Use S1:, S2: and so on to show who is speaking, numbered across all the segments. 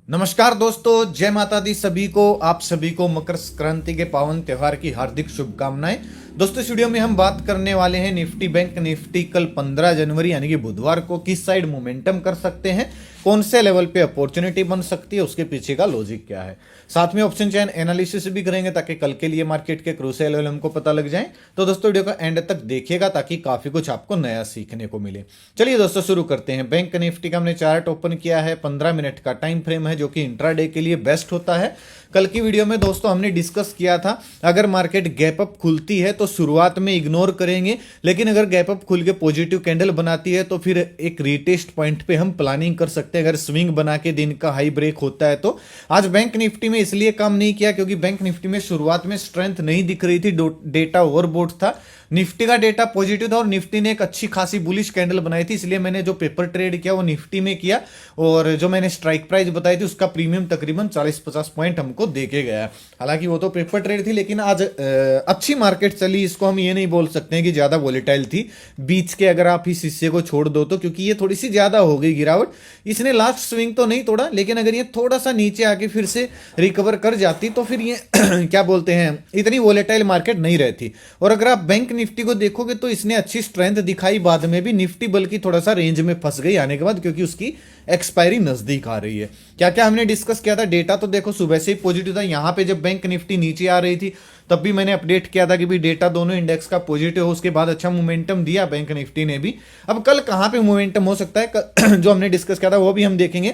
S1: नमस्कार दोस्तों, जय माता दी सभी को। आप सभी को मकर संक्रांति के पावन त्योहार की हार्दिक शुभकामनाएं। दोस्तों, इस वीडियो में हम बात करने वाले हैं निफ्टी बैंक निफ्टी कल 15 जनवरी यानी कि बुधवार को किस साइड मोमेंटम कर सकते हैं, कौन से लेवल पे अपॉर्चुनिटी बन सकती है, उसके पीछे का लॉजिक क्या है। साथ में ऑप्शन चेन एनालिसिस भी करेंगे ताकि कल के लिए मार्केट के क्रूशियल लेवल हमको पता लग जाए। तो दोस्तों, वीडियो का एंड तक देखिएगा ताकि काफी कुछ आपको नया सीखने को मिले। चलिए दोस्तों, शुरू करते हैं। बैंक निफ्टी का हमने चार्ट ओपन किया है, 15 मिनट का टाइम फ्रेम है जो कि इंट्राडे के लिए बेस्ट होता है। कल की वीडियो में दोस्तों हमने डिस्कस किया था, अगर मार्केट गैप अप खुलती है तो शुरुआत में इग्नोर करेंगे, लेकिन अगर गैप अप खुल के पॉजिटिव कैंडल बनाती है तो फिर एक रीटेस्ट पॉइंट पे हम प्लानिंग कर सकते हैं। अगर स्विंग बना के दिन का हाई ब्रेक होता है तो आज बैंक निफ्टी में इसलिए काम नहीं किया क्योंकि बैंक निफ्टी में शुरुआत में स्ट्रेंथ नहीं दिख रही थी, डेटा ओवरबोट था। निफ्टी का डेटा पॉजिटिव था और निफ्टी ने एक अच्छी खासी बुलिश कैंडल बनाई थी, इसलिए मैंने जो पेपर ट्रेड किया वो निफ्टी में किया और जो मैंने स्ट्राइक प्राइस बताई थी उसका प्रीमियम तकरीबन 40-50 पॉइंट हमको देके गया। हालांकि वो तो पेपर ट्रेड थी, लेकिन आज अच्छी मार्केट चली, इसको हम ये नहीं बोल सकते हैं कि ज्यादा वॉलेटाइल थी। बीच के अगर आप इस हिस्से को छोड़ दो तो, क्योंकि ये थोड़ी सी ज्यादा हो गई गिरावट। इसने लास्ट स्विंग तो नहीं तोड़ा, लेकिन अगर ये थोड़ा सा नीचे आके फिर से रिकवर कर जाती तो फिर ये क्या बोलते हैं, इतनी वॉलेटाइल मार्केट नहीं रहती। और अगर आप बैंक निफ्टी को देखोगे तो इसने अच्छी स्ट्रेंथ दिखाई बाद में भी, निफ्टी बल्कि थोड़ा सा रेंज में फंस गई आने के बाद, क्योंकि उसकी एक्सपायरी नजदीक आ रही है। क्या क्या हमने डिस्कस किया था, डेटा तो देखो सुबह से ही पॉजिटिव था। यहां पे जब बैंक निफ्टी नीचे आ रही थी तब भी मैंने अपडेट किया था कि भी डेटा दोनों इंडेक्स का पॉजिटिव हो, उसके बाद अच्छा मोमेंटम दिया बैंक निफ्टी ने भी। अब कल कहां पे मोमेंटम हो सकता है जो हमने डिस्कस किया था वो भी हम देखेंगे।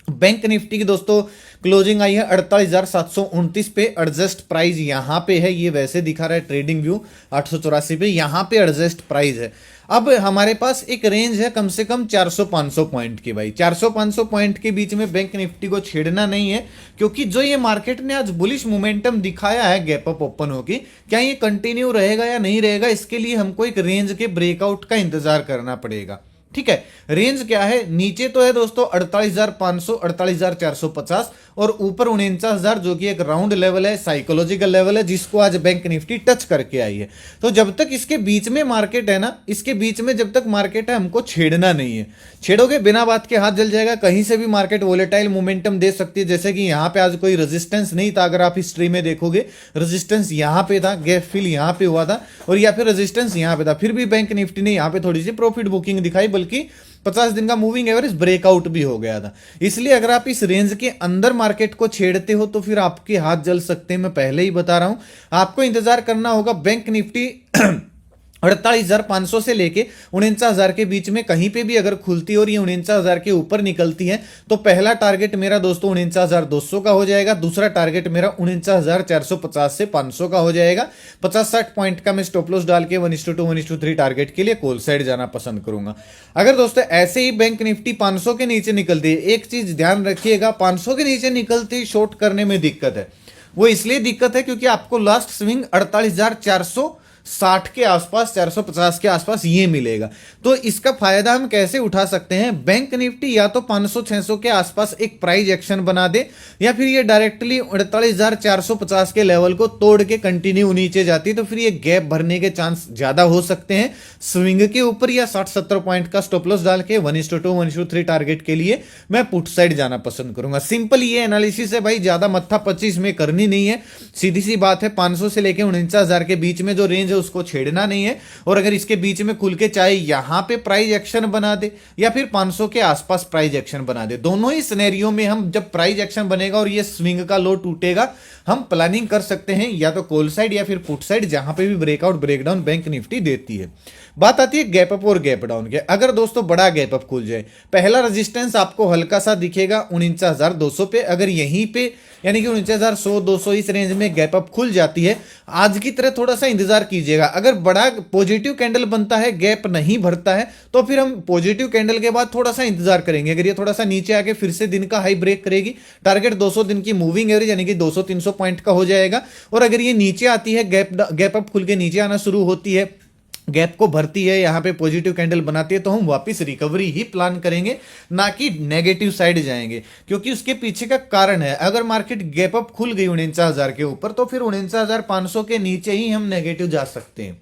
S1: बैंक निफ्टी की दोस्तों क्लोजिंग आई है 48,729 पे, एडजस्ट प्राइस यहां पे है, ये वैसे दिखा रहा है ट्रेडिंग व्यू 884 पे, यहां पे एडजस्ट प्राइस है। अब हमारे पास एक रेंज है कम से कम 400-500 पॉइंट की। भाई 400-500 पॉइंट के बीच में बैंक निफ्टी को छेड़ना नहीं है, क्योंकि जो ये मार्केट ने आज बुलिश मोमेंटम दिखाया है गैप अप ओपन होके, क्या ये कंटिन्यू रहेगा या नहीं रहेगा, इसके लिए हमको एक रेंज के ब्रेकआउट का इंतजार करना पड़ेगा। ठीक है, रेंज क्या है, नीचे तो है दोस्तों 48,500, 48,450 और ऊपर 49,000 जो कि एक राउंड लेवल है, साइकोलॉजिकल लेवल है, जिसको आज बैंक निफ्टी टच करके आई है। तो जब तक इसके बीच में मार्केट है ना, इसके बीच में जब तक मार्केट है हमको छेड़ना नहीं है। छेड़ोगे बिना बात के हाथ जल जाएगा। कहीं से भी मार्केट वोलेटाइल मोमेंटम दे सकती है, जैसे कि यहां पे आज कोई रेजिस्टेंस नहीं था। अगर आप हिस्ट्री में देखोगे रेजिस्टेंस यहां पे था, गैप फिल यहां पे हुआ था और या फिर रेजिस्टेंस यहां पे था, फिर भी बैंक निफ्टी ने यहां पे थोड़ी सी प्रॉफिट बुकिंग दिखाई, बल्कि 50 दिन का मूविंग एवरेज ब्रेकआउट भी हो गया था। इसलिए अगर आप इस रेंज के अंदर मार्केट को छेड़ते हो तो फिर आपके हाथ जल सकते हैं। मैं पहले ही बता रहा हूं, आपको इंतजार करना होगा। बैंक निफ्टी 48,500 से लेके 49,000 के बीच में कहीं पे भी अगर खुलती है और ये 49,000 के ऊपर निकलती है तो पहला टारगेट मेरा दोस्तों 49,200 का हो जाएगा, दूसरा टारगेट मेरा 49,450 से 500 का हो जाएगा। 50-60 पॉइंट का मैं स्टॉप लॉस डाल के 1:2 1:3 टारगेट के लिए कॉल साइड जाना पसंद करूंगा। अगर दोस्तों ऐसे ही बैंक निफ्टी 500 के नीचे निकलती है, एक चीज ध्यान रखिएगा, 500 के नीचे निकलती ही शॉर्ट करने में दिक्कत है। वो इसलिए दिक्कत है क्योंकि आपको लास्ट स्विंग 48,460 के आसपास, 450 के आसपास ये मिलेगा। तो इसका फायदा हम कैसे उठा सकते हैं, बैंक निफ्टी या तो 500-600 के आसपास एक प्राइस एक्शन बना दे, या फिर ये डायरेक्टली 48,450 के लेवल को तोड़ के कंटिन्यू नीचे जाती है, तो फिर ये गैप भरने के चांस ज्यादा हो सकते हैं स्विंग के ऊपर। या 60-70 पॉइंट का स्टॉप लॉस डाल के 1:2 1:3 टारगेट के लिए मैं पुट साइड जाना पसंद करूंगा। सिंपल ये एनालिसिस है भाई, ज्यादा मत्था 25 में करनी नहीं है। सीधी सी बात है, 500 से लेकर 49,000 के बीच में जो रेंज है उसको छेड़ना नहीं है। और अगर इसके बीच में खुल के चाहे यहां पे प्राइस एक्शन बना दे या फिर 500 के आसपास प्राइस एक्शन बना दे, दोनों ही सिनेरियो में हम जब प्राइस एक्शन बनेगा और ये स्विंग का लो टूटेगा, हम प्लानिंग कर सकते हैं या तो कॉल साइड या फिर पुट साइड, जहां पे भी ब्रेकआउट ब्रेकडाउन बैंक निफ्टी देती है। बात आती है गैप अप और गैप डाउन के। अगर दोस्तों बड़ा गैप अप खुल जाए, पहला रेजिस्टेंस आपको हल्का सा दिखेगा 49,200 पे। अगर यहीं पे यानी कि 49,100-200 इस रेंज में गैप अप खुल जाती है, आज की तरह थोड़ा सा इंतजार कीजिएगा। अगर बड़ा पॉजिटिव कैंडल बनता है, गैप नहीं भरता है, तो फिर हम पॉजिटिव कैंडल के बाद थोड़ा सा इंतजार करेंगे। अगर ये थोड़ा सा नीचे आके फिर से दिन का हाई ब्रेक करेगी, टारगेट 200 दिन की मूविंग एवरेज यानी कि 200-300 पॉइंट का हो जाएगा। और अगर ये नीचे आती है, गैप अप खुल के नीचे आना शुरू होती है, गैप को भरती है, यहां पे पॉजिटिव कैंडल बनाती है, तो हम वापस रिकवरी ही प्लान करेंगे, ना कि नेगेटिव साइड जाएंगे। क्योंकि उसके पीछे का कारण है, अगर मार्केट गैप अप खुल गई 49,000 के ऊपर तो फिर 49,500 के नीचे ही हम नेगेटिव जा सकते हैं।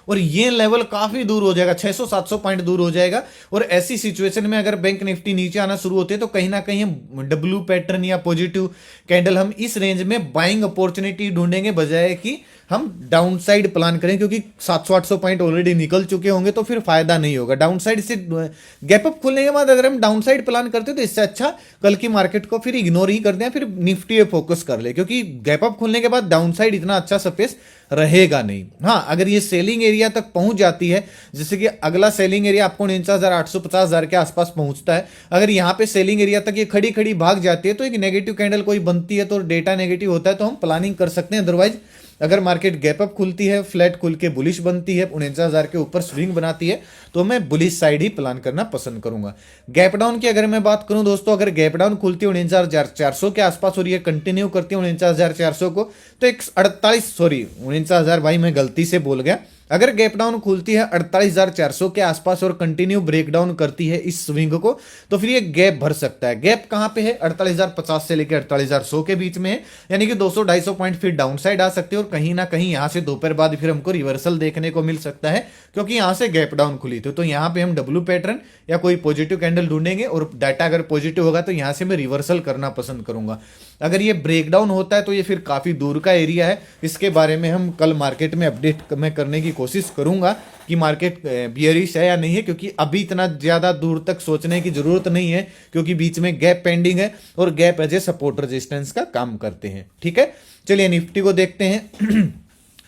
S1: और ये लेवल काफी दूर हो जाएगा, 600-700 पॉइंट दूर हो जाएगा। और ऐसी सिचुएशन में अगर बैंक निफ्टी नीचे आना शुरू होते हैं तो कहीं ना कहीं हम डब्ल्यू पैटर्न या पॉजिटिव कैंडल हम इस रेंज में बाइंग अपॉर्चुनिटी ढूंढेंगे, बजाय कि हम डाउन साइड प्लान करें, क्योंकि 700-800 पॉइंट ऑलरेडी निकल चुके होंगे तो फिर फायदा नहीं होगा। डाउन साइड से गैप अप खुलने के बाद अगर हम डाउन साइड प्लान करते हैं तो इससे अच्छा कल की मार्केट को फिर इग्नोर ही कर दें, फिर निफ्टी पे फोकस कर ले, क्योंकि गैप अप खुलने के बाद डाउन साइड इतना अच्छा स्पेस रहेगा नहीं। हाँ, अगर ये सेलिंग एरिया तक पहुंच जाती है, जैसे कि अगला सेलिंग एरिया आपको 49,850 के आसपास पहुंचता है, अगर यहां पे सेलिंग एरिया तक ये खड़ी खड़ी भाग जाती है तो एक नेगेटिव कैंडल कोई बनती है तो डेटा नेगेटिव होता है तो हम प्लानिंग कर सकते हैं। अदरवाइज अगर मार्केट गैप अप खुलती है, फ्लैट खुल के बुलिश बनती है, 49,000 के ऊपर स्विंग बनाती है, तो मैं बुलिश साइड ही प्लान करना पसंद करूंगा। गैप डाउन की अगर मैं बात करूं दोस्तों, अगर गैप डाउन खुलती है 49,400 के आसपास और ये कंटिन्यू करती है 49,400 को, तो 49,000 भाई मैं गलती से बोल गया। अगर गैप डाउन खुलती है 48,400 के आसपास और कंटिन्यू ब्रेक डाउन करती है इस स्विंग को, तो फिर ये गैप भर सकता है। गैप कहां पे है? 48,050 से लेकर 48,100 के बीच में है, यानी कि 200-250 पॉइंट फिर डाउन साइड आ सकते हैं और कहीं ना कहीं यहां से दोपहर बाद फिर हमको रिवर्सल देखने को मिल सकता है, क्योंकि यहां से गैप डाउन खुली थी। तो यहां पे हम डब्ल्यू पैटर्न या कोई पॉजिटिव कैंडल ढूंढेंगे और डाटा अगर पॉजिटिव होगा तो यहां से मैं रिवर्सल करना पसंद करूंगा। अगर ये ब्रेकडाउन होता है तो ये फिर काफी दूर का एरिया है, इसके बारे में हम कल मार्केट में अपडेट मैं करने की कोशिश करूंगा कि मार्केट बियरिश है या नहीं है, क्योंकि अभी इतना ज्यादा दूर तक सोचने की जरूरत नहीं है, क्योंकि बीच में गैप पेंडिंग है और gap as a support resistance का काम करते हैं। ठीक है, चलिए निफ्टी को देखते हैं।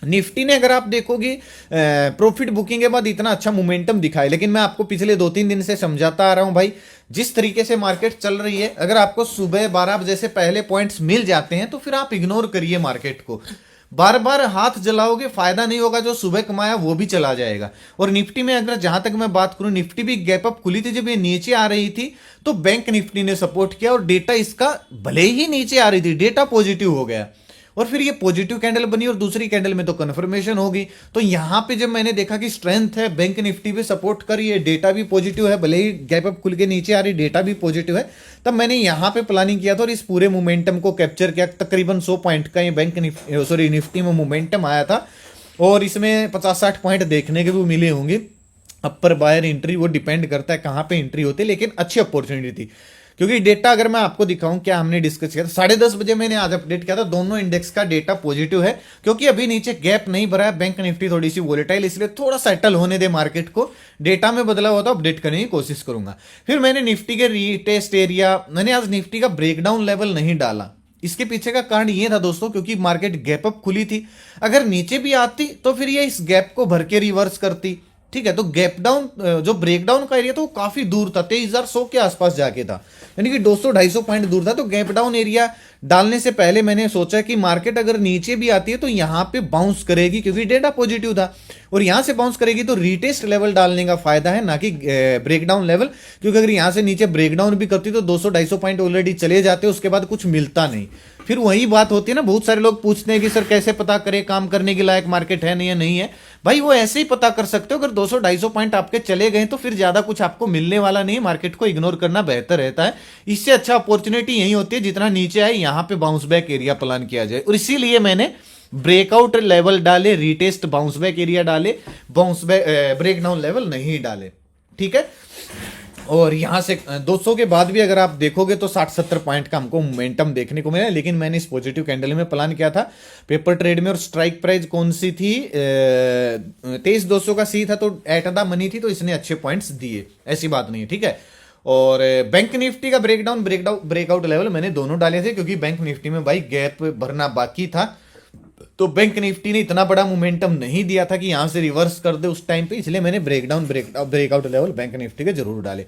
S1: निफ्टी ने अगर आप देखोगे प्रॉफिट बुकिंग के बाद इतना अच्छा मोमेंटम दिखाई, लेकिन मैं आपको पिछले 2-3 दिन से समझाता आ रहा हूं भाई, जिस तरीके से मार्केट चल रही है, अगर आपको सुबह 12 बजे से पहले पॉइंट्स मिल जाते हैं तो फिर आप इग्नोर करिए मार्केट को। बार बार हाथ जलाओगे फायदा नहीं होगा, जो सुबह कमाया वो भी चला जाएगा। और निफ्टी में अगर जहां तक मैं बात करूं, निफ्टी भी गैप अप खुली थी, जब ये नीचे आ रही थी तो बैंक निफ्टी ने सपोर्ट किया और डेटा इसका भले ही नीचे आ रही थी, डेटा पॉजिटिव हो गया और फिर ये पॉजिटिव कैंडल बनी और दूसरी कैंडल में तो कंफर्मेशन होगी। तो यहां पे जब मैंने देखा कि स्ट्रेंथ है, बैंक निफ्टी पे सपोर्ट कर रही है, डेटा भी पॉजिटिव है, भले ही गैप अप खुल के नीचे आ रही, डेटा भी पॉजिटिव है, तब मैंने यहां पे प्लानिंग किया था और इस पूरे मोमेंटम को कैप्चर किया। तकरीबन 100 पॉइंट का ये बैंक निफ्टी में मोमेंटम आया था और इसमें 50-60 पॉइंट देखने के भी मिले होंगे। अपर बायर एंट्री वो डिपेंड करता है कहां पे एंट्री होती है, लेकिन अच्छी अपॉर्चुनिटी थी। क्योंकि डेटा अगर मैं आपको दिखाऊं, क्या हमने डिस्कस किया था 10:30 बजे मैंने आज अपडेट किया था, दोनों इंडेक्स का डेटा पॉजिटिव है, क्योंकि अभी नीचे गैप नहीं भरा है। बैंक निफ्टी थोड़ी सी वोलेटाइल, इसलिए थोड़ा सेटल होने दे मार्केट को, डेटा में बदला हुआ तो अपडेट करने की कोशिश करूंगा। फिर मैंने निफ्टी के रीटेस्ट एरिया, मैंने आज निफ्टी का ब्रेकडाउन लेवल नहीं डाला। इसके पीछे का कारण ये था दोस्तों, क्योंकि मार्केट गैप अप खुली थी, अगर नीचे भी आती तो फिर ये इस गैप को भर के रिवर्स करती। ठीक है, तो गैप डाउन जो ब्रेकडाउन का एरिया था वो काफी दूर था, 23,100 के आसपास जाके था, यानी कि 200-250 पॉइंट दूर था। तो गैप डाउन एरिया डालने से पहले मैंने सोचा कि मार्केट अगर नीचे भी आती है तो यहां पे बाउंस करेगी, क्योंकि डेटा पॉजिटिव था, और यहां से बाउंस करेगी तो रीटेस्ट लेवल डालने का फायदा है, ना कि ब्रेकडाउन लेवल। क्योंकि अगर यहां से नीचे ब्रेकडाउन भी करती तो 200-250 पॉइंट ऑलरेडी चले जाते, उसके बाद कुछ मिलता नहीं। फिर वही बात होती है ना, बहुत सारे लोग पूछते हैं कि सर कैसे पता करें काम करने के लायक मार्केट है नहीं, या नहीं है। भाई वो ऐसे ही पता कर सकते हो, अगर 200-250 पॉइंट आपके चले गए तो फिर ज्यादा कुछ आपको मिलने वाला नहीं, मार्केट को इग्नोर करना बेहतर रहता है। इससे अच्छा अपॉर्चुनिटी यही होती है, जितना नीचे आए यहां पे बाउंस बैक एरिया प्लान किया जाए, और इसीलिए मैंने ब्रेकआउट लेवल डाले, रीटेस्ट बाउंस बैक एरिया डाले, बाउंस बैक ब्रेकडाउन लेवल नहीं डाले। ठीक है, और यहां से 200 के बाद भी अगर आप देखोगे तो 60-70 पॉइंट का हमको मोमेंटम देखने को मिला, लेकिन मैंने इस पॉजिटिव कैंडल में प्लान किया था पेपर ट्रेड में, और स्ट्राइक प्राइस कौन सी थी, 23,200 का सी था, तो एट द मनी थी, तो इसने अच्छे पॉइंट्स दिए, ऐसी बात नहीं है। ठीक है, और बैंक निफ्टी का ब्रेकआउट लेवल मैंने दोनों डाले थे, क्योंकि बैंक निफ्टी में भाई गैप भरना बाकी था, तो बैंक निफ्टी ने इतना बड़ा मोमेंटम नहीं दिया था कि यहां से रिवर्स कर दे उस टाइम पे, इसलिए मैंने ब्रेकआउट लेवल बैंक निफ्टी के जरूर डाले।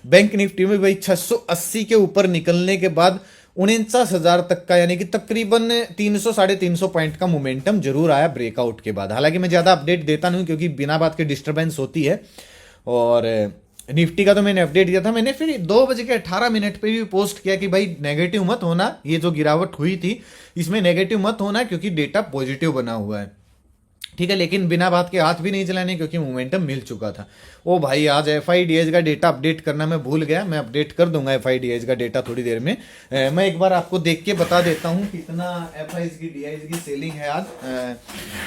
S1: बैंक निफ्टी में भाई 680 के ऊपर निकलने के बाद 49,000 तक का, यानी कि तकरीबन 300-350 पॉइंट का मोमेंटम जरूर आया ब्रेकआउट के बाद। हालांकि मैं ज्यादा अपडेट देता नहीं, क्योंकि बिना बात के डिस्टर्बेंस होती है। और निफ्टी का तो मैंने अपडेट दिया था, मैंने फिर 2:18 पे भी पोस्ट किया कि भाई नेगेटिव मत होना, ये जो गिरावट हुई थी इसमें नेगेटिव मत होना, क्योंकि डेटा पॉजिटिव बना हुआ है। ठीक है, लेकिन बिना बात के हाथ भी नहीं चलाने क्योंकि मोमेंटम मिल चुका था। ओ भाई, आज एफआईडीएस का डेटा अपडेट करना मैं भूल गया, मैं अपडेट कर दूंगा एफआईडीएस का डेटा थोड़ी देर में। मैं एक बार आपको देख के बता देता हूँ कितना एफआईज की डीआईज की सेलिंग है आज।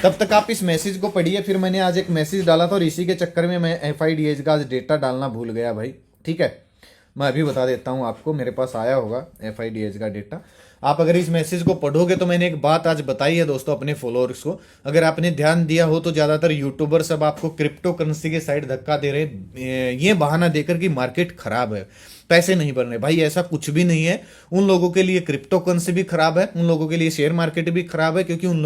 S1: तब तक आप इस मैसेज को पढ़िए। फिर मैंने आज एक मैसेज डाला था और इसी के चक्कर में मैं एफआईडीएस का आज डेटा डालना भूल गया भाई। ठीक है, मैं अभी बता देता हूँ आपको, मेरे पास आया होगा एफआईडीएस का डेटा। आप अगर इस मैसेज को पढ़ोगे तो मैंने एक बात आज बताई है दोस्तों अपने फॉलोअर्स को, अगर आपने ध्यान दिया हो तो ज़्यादातर यूट्यूबर सब आपको क्रिप्टो करेंसी के साइड धक्का दे रहे, ये बहाना देकर कि मार्केट खराब है, पैसे नहीं बन रहे। भाई ऐसा कुछ भी नहीं है। उन लोगों के लिए क्रिप्टो करेंसी भी खराब है, उन लोगों के लिए शेयर मार्केट भी खराब है, क्योंकि उन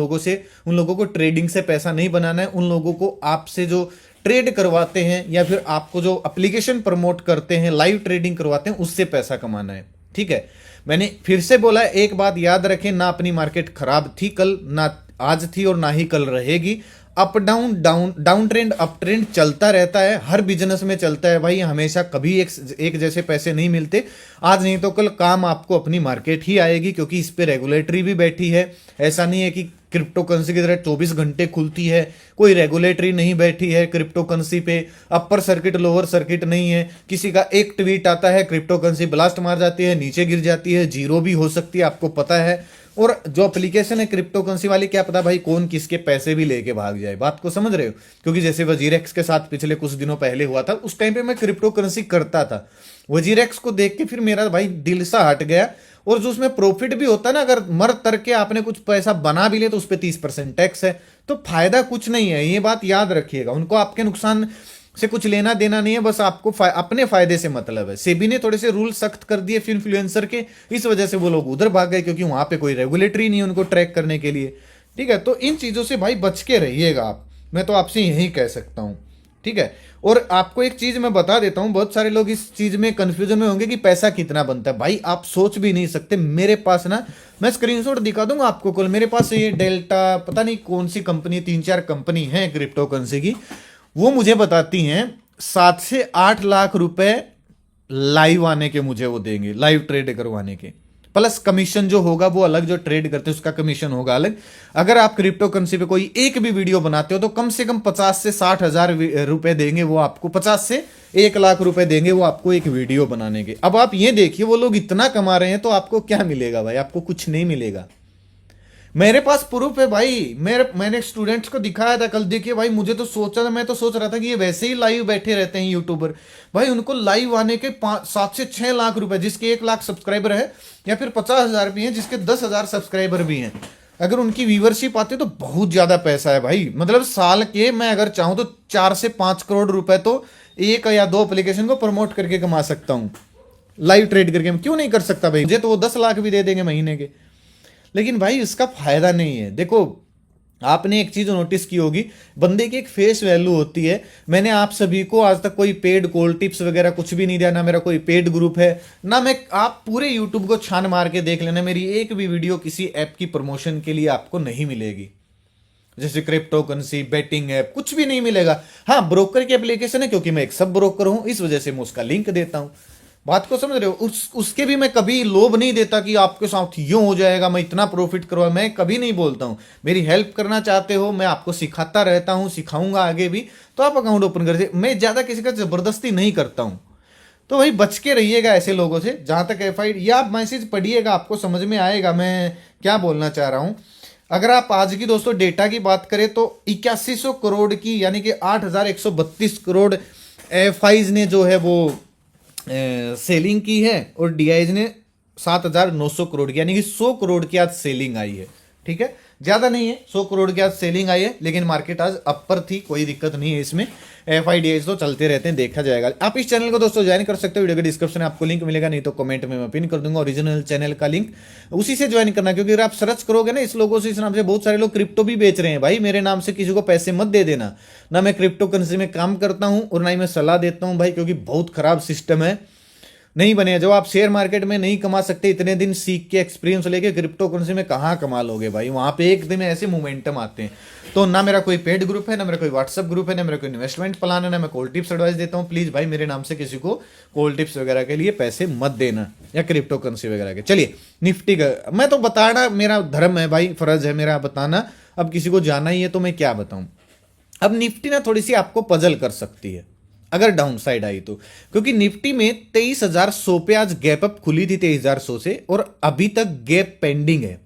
S1: लोगों को ट्रेडिंग से पैसा नहीं बनाना है। उन लोगों को आपसे जो ट्रेड करवाते हैं या फिर आपको जो एप्लीकेशन प्रमोट करते हैं, लाइव ट्रेडिंग करवाते हैं, उससे पैसा कमाना है। ठीक है, मैंने फिर से बोला, एक बात याद रखें, ना अपनी मार्केट खराब थी कल, ना आज थी और ना ही कल रहेगी। Up down down trend up trend चलता रहता है, हर बिजनेस में चलता है भाई। हमेशा कभी एक जैसे पैसे नहीं मिलते। आज नहीं तो कल काम आपको अपनी मार्केट ही आएगी, क्योंकि इस पे रेगुलेटरी भी बैठी है। ऐसा नहीं है कि क्रिप्टो करेंसी की तरह 24 घंटे खुलती है, कोई रेगुलेटरी नहीं बैठी है क्रिप्टो करेंसी पे। अपर सर्किट लोअर सर्किट नहीं है। किसी का एक ट्वीट आता है, क्रिप्टो करेंसी ब्लास्ट मार जाती है, नीचे गिर जाती है, जीरो भी हो सकती है, आपको पता है। और जो एप्लीकेशन है क्रिप्टो करेंसी वाली, क्या पता भाई कौन किसके पैसे भी लेके भाग जाए। बात को समझ रहे हो? क्योंकि जैसे वजीरेक्स के साथ पिछले कुछ दिनों पहले हुआ था, उस टाइम पे मैं क्रिप्टो करेंसी करता था। वजीरेक्स को देख के फिर मेरा भाई दिल सा हट गया। और जो उसमें प्रॉफिट भी होता है ना, अगर मर तर के आपने कुछ पैसा बना भी लिया तो उस पर 30% टैक्स है, तो फायदा कुछ नहीं है। ये बात याद रखिएगा। उनको आपके नुकसान से कुछ लेना देना नहीं है, बस आपको अपने फायदे से मतलब है। सेबी ने थोड़े से रूल सख्त कर दिए फिर इन्फ्लुएंसर के, इस वजह से वो लोग उधर भाग गए, क्योंकि वहां पे कोई रेगुलेटरी नहीं है उनको ट्रैक करने के लिए। ठीक है, तो इन चीजों से भाई बच के रहिएगा आप, मैं तो आपसे यही कह सकता हूं। ठीक है, और आपको एक चीज मैं बता देता हूं, बहुत सारे लोग इस चीज में कंफ्यूजन में होंगे कि पैसा कितना बनता है। भाई आप सोच भी नहीं सकते। मेरे पास ना, मैं स्क्रीनशॉट दिखा दूंगा आपको, कल मेरे पास ये डेल्टा, पता नहीं कौन सी कंपनी, 3-4 कंपनी है क्रिप्टो करेंसी की, वो मुझे बताती हैं 7 से 8 लाख रुपए लाइव आने के मुझे वो देंगे, लाइव ट्रेड करवाने के, प्लस कमीशन जो होगा वो अलग, जो ट्रेड करते हैं उसका कमीशन होगा अलग। अगर आप क्रिप्टो करेंसी पे कोई एक भी वीडियो बनाते हो तो कम से कम 50 से 60 हजार रुपए देंगे वो आपको, 50 से 1 लाख रुपए देंगे वो आपको एक वीडियो बनाने के। अब आप ये देखिए, वो लोग इतना कमा रहे हैं तो आपको क्या मिलेगा भाई? आपको कुछ नहीं मिलेगा। मेरे पास प्रूफ है भाई। मैंने स्टूडेंट्स को दिखाया था कल, देखिए भाई, मुझे तो सोचा था, मैं तो सोच रहा था कि ये वैसे ही लाइव बैठे रहते हैं यूट्यूबर, भाई उनको लाइव आने के 7 से 6 लाख रुपए, जिसके 1 लाख सब्सक्राइबर है, या फिर 50,000 भी हैं जिसके 10,000 सब्सक्राइबर भी हैं। अगर उनकी व्यूवरशिप आती तो बहुत ज्यादा पैसा है भाई। मतलब साल के मैं अगर चाहूं तो 4 से 5 करोड़ रुपए तो 1 या 2 एप्लीकेशन को प्रमोट करके कमा सकता हूं, लाइव ट्रेड करके। क्यों नहीं कर सकता भाई? मुझे तो वो 10 लाख भी दे देंगे महीने के। लेकिन भाई इसका फायदा नहीं है। देखो, आपने एक चीज नोटिस की होगी, बंदे की एक फेस वैल्यू होती है। मैंने आप सभी को आज तक कोई पेड कॉल टिप्स वगैरह कुछ भी नहीं दिया, ना मेरा कोई पेड ग्रुप है, ना मैं, आप पूरे यूट्यूब को छान मार के देख लेना, मेरी एक भी वीडियो किसी ऐप की प्रमोशन के लिए आपको नहीं मिलेगी। जैसे क्रिप्टो करेंसी, बेटिंग ऐप, कुछ भी नहीं मिलेगा। हाँ, ब्रोकर की एप्लीकेशन है, क्योंकि मैं एक सब ब्रोकर हूं, इस वजह से मैं उसका लिंक देता हूं। बात को समझ रहे हो? उसके भी मैं कभी लोभ नहीं देता कि आपके साथ यूं हो जाएगा, मैं इतना प्रॉफिट करवा, मैं कभी नहीं बोलता हूं। मेरी हेल्प करना चाहते हो, मैं आपको सिखाता रहता हूं, सिखाऊंगा आगे भी, तो आप अकाउंट ओपन कर दीजिए। मैं ज्यादा किसी का जबरदस्ती नहीं करता हूं। तो भाई बच के रहिएगा ऐसे लोगों से। जहां तक एफआई, या आप मैसेज पढ़िएगा, आपको समझ में आएगा मैं क्या बोलना चाह रहा हूं। अगर आप आज की दोस्तों डेटा की बात करें तो 8100 करोड़ की, यानी कि 8132 करोड़ एफआईज ने जो है वो सेलिंग की है, और डीआईज ने 7900 करोड़ की, यानी कि 100 करोड़ की आज सेलिंग आई है। ठीक है, ज्यादा नहीं है, 100 करोड़ की आज सेलिंग आई है, लेकिन मार्केट आज अपर थी, कोई दिक्कत नहीं है इसमें। एफआईडीआईज तो चलते रहते हैं, देखा जाएगा। आप इस चैनल को दोस्तों ज्वाइन कर सकते हो, वीडियो के डिस्क्रिप्शन में आपको लिंक मिलेगा, नहीं तो कमेंट में मैं पिन कर दूंगा ओरिजिनल चैनल का लिंक, उसी से ज्वाइन करना। क्योंकि अगर आप सर्च करोगे ना इस लोगों से, इस नाम से बहुत सारे लोग क्रिप्टो भी बेच रहे हैं भाई। मेरे नाम से किसी को पैसे मत दे देना, ना मैं क्रिप्टो करेंसी में काम करता हूं और ना ही मैं सलाह देता हूं भाई, क्योंकि बहुत खराब सिस्टम है, नहीं बने। जब आप शेयर मार्केट में नहीं कमा सकते, इतने दिन सीख के एक्सपीरियंस लेके, क्रिप्टो करेंसी में कहाँ कमा लोगे भाई? वहां पे एक दिन ऐसे मोमेंटम आते हैं। तो ना मेरा कोई पेड ग्रुप है, ना मेरा कोई व्हाट्सएप ग्रुप है, ना मेरा कोई इन्वेस्टमेंट प्लान है, ना मैं कॉल टिप्स एडवाइस देता हूँ। प्लीज भाई मेरे नाम से किसी को कॉल टिप्स वगैरह के लिए पैसे मत देना, या क्रिप्टो करेंसी वगैरह के। चलिए, निफ्टी का मैं तो बताना मेरा धर्म है भाई, फर्ज है मेरा बताना। अब किसी को जाना ही है तो मैं क्या बताऊं। अब निफ्टी ना थोड़ी सी आपको पजल कर सकती है अगर डाउन साइड आई तो, क्योंकि निफ्टी में 23,100 पे आज गैप अप खुली थी 23,100 से, और अभी तक गैप पेंडिंग है।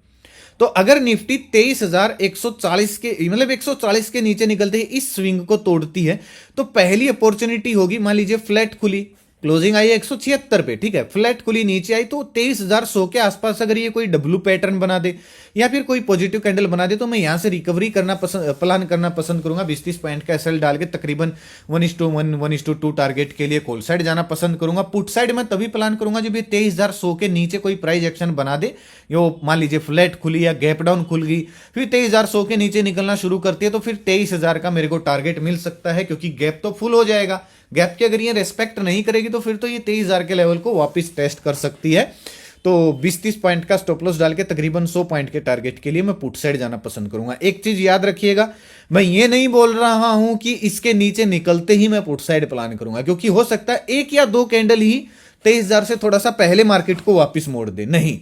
S1: तो अगर निफ्टी 23,140 के मतलब 140 के नीचे निकलते ही इस स्विंग को तोड़ती है तो पहली अपॉर्चुनिटी होगी, मान लीजिए फ्लैट खुली, क्लोजिंग आई है 176 पे, ठीक है, फ्लैट खुली नीचे आई तो 23,100 के आसपास अगर ये कोई डब्ल्यू पैटर्न बना दे या फिर कोई पॉजिटिव कैंडल बना दे तो मैं यहां से रिकवरी करना प्लान करना पसंद करूंगा। 20-30 पॉइंट का एसएल डाल के तकरीबन 1:1 1:2 टारगेट के लिए कॉल साइड जाना पसंद करूंगा। पुट साइड मैं तभी प्लान करूंगा जब ये 23,100 के नीचे कोई प्राइस एक्शन बना दे, यो मान लीजिए फ्लैट खुली या गैप डाउन खुल गई, फिर 23,100 के नीचे निकलना शुरू करती है तो फिर 23,000 का मेरे को टारगेट मिल सकता है, क्योंकि गैप तो फुल हो जाएगा। गैप की अगर ये रेस्पेक्ट नहीं करेगी तो फिर तो ये 23,000 के लेवल को वापस टेस्ट कर सकती है। तो 20-30 पॉइंट का स्टॉप लॉस डाल के तकरीबन 100 पॉइंट के टारगेट के लिए मैं पुट साइड जाना पसंद करूंगा। एक चीज याद रखिएगा, मैं ये नहीं बोल रहा हूं कि इसके नीचे निकलते ही मैं पुट साइड प्लान करूंगा, क्योंकि हो सकता है 1 या 2 कैंडल ही 23,000 से थोड़ा सा पहले मार्केट को वापस मोड़ दे। नहीं,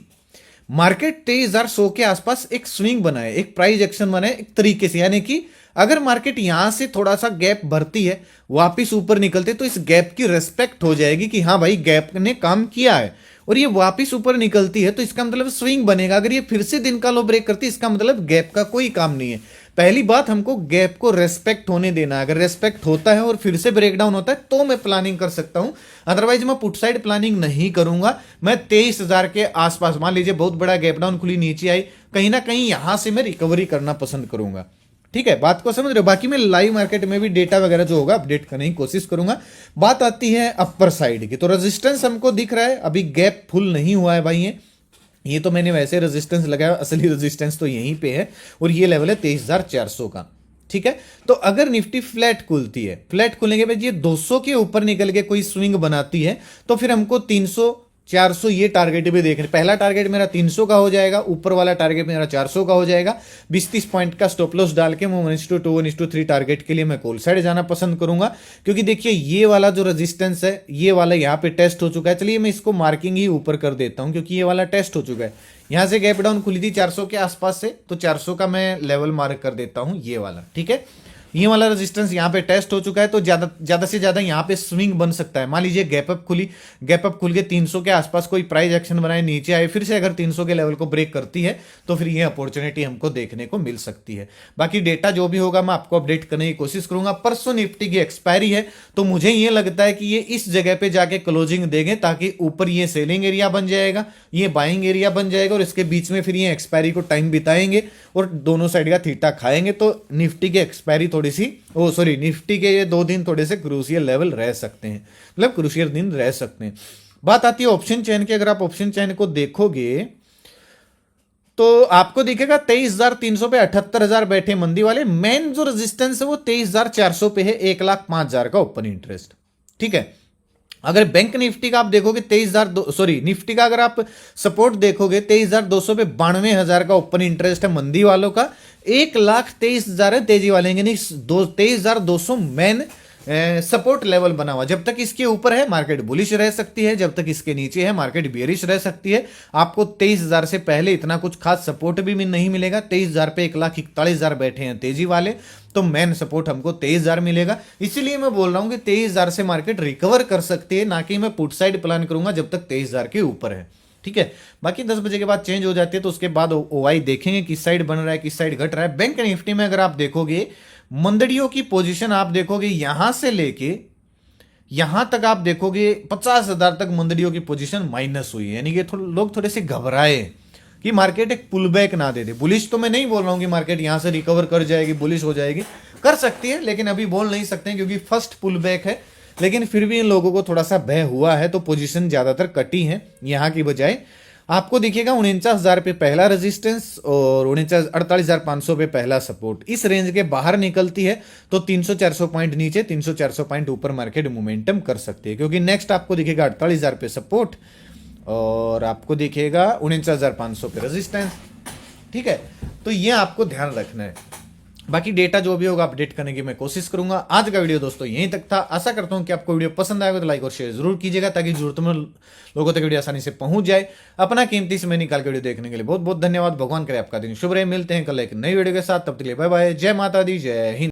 S1: मार्केट 23,100 के आसपास एक स्विंग बनाए, एक प्राइस एक्शन बनाए एक तरीके से, यानी कि अगर मार्केट यहां से थोड़ा सा गैप भरती है वापिस ऊपर निकलते तो इस गैप की रेस्पेक्ट हो जाएगी कि हाँ भाई गैप ने काम किया है, और ये वापिस ऊपर निकलती है तो इसका मतलब स्विंग बनेगा। अगर ये फिर से दिन का लो ब्रेक करती है इसका मतलब गैप का कोई काम नहीं है। पहली बात, हमको गैप को रेस्पेक्ट होने देना है। अगर रेस्पेक्ट होता है और फिर से ब्रेकडाउन होता है तो मैं प्लानिंग कर सकता हूं, अदरवाइज मैं पुट साइड प्लानिंग नहीं करूंगा। मैं 23,000 के आसपास, मान लीजिए बहुत बड़ा गैप डाउन खुली नीचे आई, कहीं ना कहीं यहां से मैं रिकवरी करना पसंद करूंगा। ठीक है, बात को समझ रहे हो। बाकी मैं लाइव मार्केट में भी डेटा वगैरह जो होगा अपडेट करने की कोशिश करूंगा। बात आती है अपर साइड की, तो रेजिस्टेंस हमको दिख रहा है, अभी गैप फुल नहीं हुआ है भाई। ये तो मैंने वैसे रेजिस्टेंस लगाया, असली रेजिस्टेंस तो यहीं पे है, और ये लेवल है 23,400 का। ठीक है, तो अगर निफ्टी फ्लैट खुलती है, फ्लैट खुलने के बाद ये 200 के ऊपर निकल के कोई स्विंग बनाती है तो फिर हमको 300-400 ये टारगेट भी देखने। पहला टारगेट मेरा 300 का हो जाएगा, ऊपर वाला टारगेट मेरा 400 का हो जाएगा। 20-30 पॉइंट का स्टॉप लॉस डाल के मैं 1:2 1:3 टारगेट के लिए मैं कॉल साइड जाना पसंद करूंगा, क्योंकि देखिए ये वाला जो रेजिस्टेंस है ये वाला यहाँ पे टेस्ट हो चुका है। चलिए मैं इसको मार्किंग ही ऊपर कर देता हूं, क्योंकि ये वाला टेस्ट हो चुका है। यहां से गैप डाउन खुली थी 400 के आसपास से, तो 400 का मैं लेवल मार्क कर देता हूं, ये वाला। ठीक है, ये वाला रेजिस्टेंस यहाँ पे टेस्ट हो चुका है, तो ज्यादा से ज्यादा यहाँ पे स्विंग बन सकता है। मान लीजिए गैप अप खुली, गैप अप खुल के 300 के आसपास कोई प्राइस एक्शन बनाए, नीचे आए, फिर से अगर 300 के लेवल को ब्रेक करती है तो फिर ये अपॉर्चुनिटी हमको देखने को मिल सकती है। बाकी डेटा जो भी होगा मैं आपको अपडेट करने की कोशिश करूंगा। परसों निफ्टी की एक्सपायरी है, तो मुझे ये लगता है कि ये इस जगह पे जाके क्लोजिंग देंगे, ताकि ऊपर ये सेलिंग एरिया बन जाएगा, ये बाइंग एरिया बन जाएगा, और इसके बीच में फिर ये एक्सपायरी को टाइम बिताएंगे और दोनों साइड का थीटा खाएंगे। तो निफ्टी की एक्सपायरी थोड़ी सी निफ्टी के ये 2 दिन थोड़े से क्रूशियल लेवल रह सकते हैं, मतलब क्रूशियल दिन रह सकते हैं। बात आती है ऑप्शन चेन की। अगर आप ऑप्शन चेन को देखोगे तो आपको दिखेगा 23,300 पे 78,000 बैठे मंदी वाले। मेन जो रेजिस्टेंस है वो 23,400 पे है, 1,05,000 का ओपन इंटरेस्ट। ठीक है, अगर बैंक निफ्टी का आप देखोगे निफ्टी का अगर आप सपोर्ट देखोगे 23,200 पे 92,000 का ओपन इंटरेस्ट है मंदी वालों का, 1,23,000 है तेजी वाले, यानी 23,200 मेन सपोर्ट लेवल बना हुआ। जब तक इसके ऊपर है मार्केट बुलिश रह सकती है, जब तक इसके नीचे है मार्केट बियरिश रह सकती है। आपको 23,000 से पहले इतना कुछ खास सपोर्ट भी नहीं मिलेगा। 23,000 पे 1,41,000 बैठे हैं तेजी वाले, तो मेन सपोर्ट हमको 23,000 मिलेगा। इसीलिए मैं बोल रहा हूं कि 23,000 से मार्केट रिकवर कर सकती है, ना कि मैं पुट साइड प्लान करूंगा जब तक 23,000 के ऊपर है। ठीक है, बाकी 10 बजे के बाद चेंज हो जाती है, तो उसके बाद ओवाई देखेंगे किस साइड बन रहा है, किस साइड घट रहा है। बैंक निफ्टी में अगर आप देखोगे मंदड़ियों की पोजीशन आप देखोगे यहां से लेके यहां तक आप देखोगे 50,000 तक मंदड़ियों की पोजीशन माइनस हुई है, यानी कि लोग थोड़े से घबराए कि मार्केट एक पुल बैक ना दे दे। बुलिश तो मैं नहीं बोल रहा हूं कि मार्केट यहां से रिकवर कर जाएगी, बुलिश हो जाएगी, कर सकती है, लेकिन अभी बोल नहीं सकते हैं क्योंकि फर्स्ट पुल बैक है। लेकिन फिर भी इन लोगों को थोड़ा सा भय हुआ है, तो पोजीशन ज्यादातर कटी है यहां की बजाय। आपको दिखेगा 49,000 पे पहला रेजिस्टेंस और 48,500 पे पहला सपोर्ट। इस रेंज के बाहर निकलती है तो 300-400 पॉइंट नीचे, 300-400 पॉइंट ऊपर मार्केट मोमेंटम कर सकती है, क्योंकि नेक्स्ट आपको दिखेगा 48,000 पे सपोर्ट और आपको दिखेगा 49,500 पे रेजिस्टेंस। ठीक है, तो ये आपको ध्यान रखना है। बाकी डेटा जो भी होगा अपडेट करने की मैं कोशिश करूंगा। आज का वीडियो दोस्तों यहीं तक था। आशा करता हूं कि आपको वीडियो पसंद आएगा तो लाइक और शेयर जरूर कीजिएगा ताकि जरूरतमंद लोगों तक वीडियो आसानी से पहुंच जाए। अपना कीमती समय निकाल के वीडियो देखने के लिए बहुत बहुत धन्यवाद। भगवान करे आपका दिन शुभ रहे। मिलते हैं कल एक नई वीडियो के साथ, तब तक के लिए बाय बाय। जय माता दी, जय हिंद।